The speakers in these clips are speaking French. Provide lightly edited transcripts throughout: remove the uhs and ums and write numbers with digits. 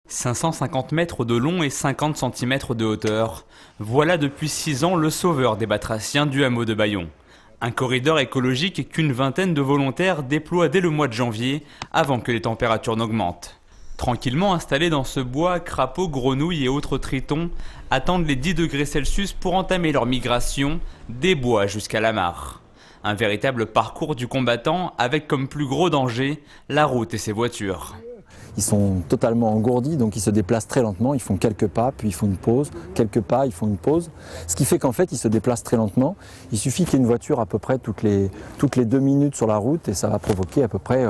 550 mètres de long et 50 cm de hauteur. Voilà depuis 6 ans le sauveur des batraciens du hameau de Bayon. Un corridor écologique qu'une vingtaine de volontaires déploient dès le mois de janvier, avant que les températures n'augmentent. Tranquillement installés dans ce bois, crapauds, grenouilles et autres tritons attendent les 10 degrés Celsius pour entamer leur migration des bois jusqu'à la mare. Un véritable parcours du combattant avec comme plus gros danger la route et ses voitures. Ils sont totalement engourdis, donc ils se déplacent très lentement, ils font quelques pas, puis ils font une pause, quelques pas, ils font une pause. Ce qui fait qu'en fait, ils se déplacent très lentement. Il suffit qu'il y ait une voiture à peu près toutes les 2 minutes sur la route et ça va provoquer à peu près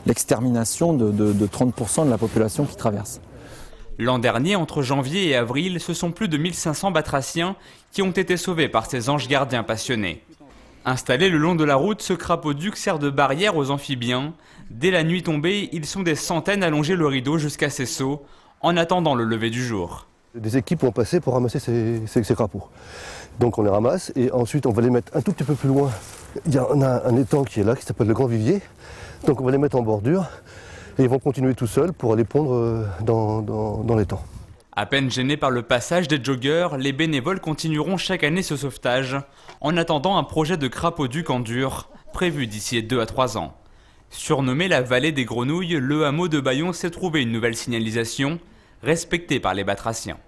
l'extermination de 30% de la population qui traverse. L'an dernier, entre janvier et avril, ce sont plus de 1500 batraciens qui ont été sauvés par ces anges gardiens passionnés. Installés le long de la route, ce crapauduc sert de barrière aux amphibiens. Dès la nuit tombée, ils sont des centaines à longer le rideau jusqu'à ces seaux, en attendant le lever du jour. Des équipes vont passer pour ramasser ces crapauds. Donc on les ramasse et ensuite on va les mettre un tout petit peu plus loin. Il y a un étang qui est là, qui s'appelle le Grand Vivier. Donc on va les mettre en bordure et ils vont continuer tout seuls pour aller pondre dans l'étang. À peine gênés par le passage des joggeurs, les bénévoles continueront chaque année ce sauvetage, en attendant un projet de crapauduc en dur, prévu d'ici 2 à 3 ans. Surnommé la vallée des grenouilles, le hameau de Bayon s'est trouvé une nouvelle signalisation, respectée par les batraciens.